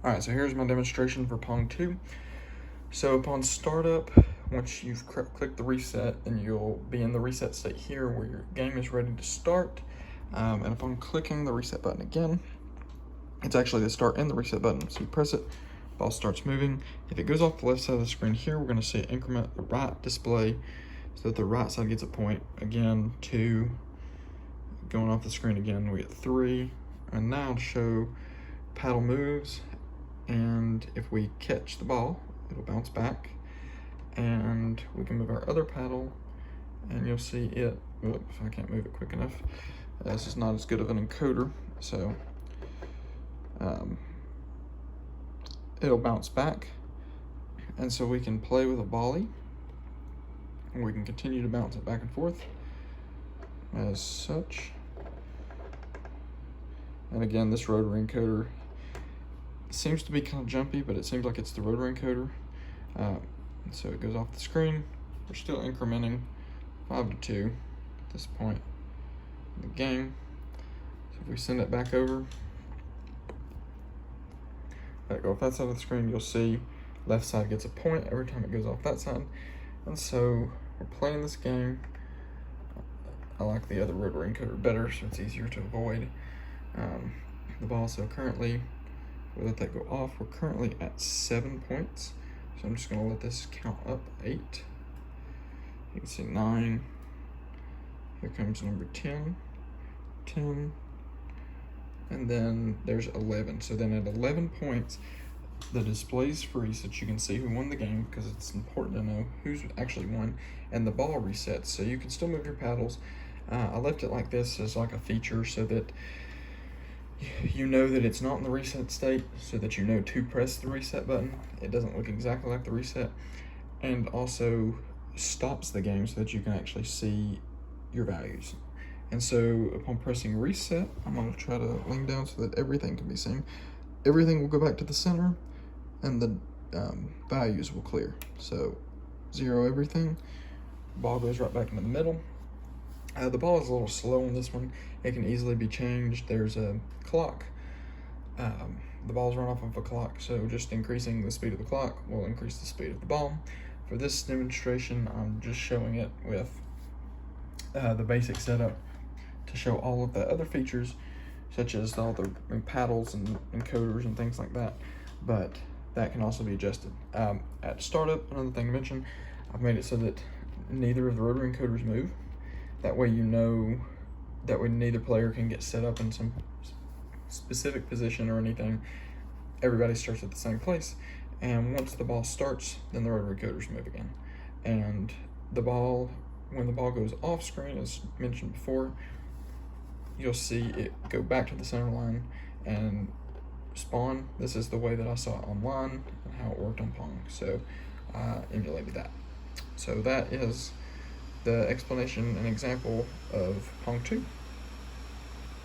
Alright, so here's my demonstration for Pong 2. So upon startup, once you've clicked the reset, then you'll be in the reset state here where your game is ready to start. And upon clicking the reset button again, it's actually the start and the reset button. So you press it, ball starts moving. If it goes off the left side of the screen here, we're going to see it increment the right display so that the right side gets a point. Again, 2, going off the screen again, we get 3. And now to show paddle moves, and if we catch the ball, it'll bounce back, and we can move our other paddle, and you'll see it. If I can't move it quick enough, this is not as good of an encoder, so it'll bounce back, and so we can play with a volley, and we can continue to bounce it back and forth as such. And again, this rotary encoder seems to be kind of jumpy, but it seems like it's the rotary encoder. So it goes off the screen. We're still incrementing 5 to 2 at this point in the game. So if we send it back over, let it go off that side of the screen, you'll see left side gets a point every time it goes off that side. And so we're playing this game. I like the other rotary encoder better, so it's easier to avoid the ball. So currently, we'll let that go off. We're currently at 7 points. So I'm just gonna let this count up 8. You can see 9. Here comes number 10, 10, and then there's 11. So then at 11 points, the display's freeze so that you can see who won the game, because it's important to know who's actually won, and the ball resets. So you can still move your paddles. I left it like this as like a feature so that you know that it's not in the reset state, so that you know to press the reset button. It doesn't look exactly like the reset, and also stops the game so that you can actually see your values. And so upon pressing reset, I'm going to try to lean down so that everything can be seen. Everything will go back to the center, and the values will clear. So 0 everything, ball goes right back into the middle. The ball is a little slow on this one. It can easily be changed. There's a clock. The ball's run off of a clock, so just increasing the speed of the clock will increase the speed of the ball. For this demonstration, I'm just showing it with the basic setup to show all of the other features, such as all the paddles and encoders and things like that, but that can also be adjusted. At startup, another thing to mention, I've made it so that neither of the rotary encoders move. That way neither player can get set up in some specific position or anything. Everybody starts at the same place, and once the ball starts, then the rotary encoders move again. And when the ball goes off screen, as mentioned before, you'll see it go back to the center line and spawn. This is the way that I saw it online and how it worked on Pong, so I emulated that. So that is the explanation and example of Pong 2.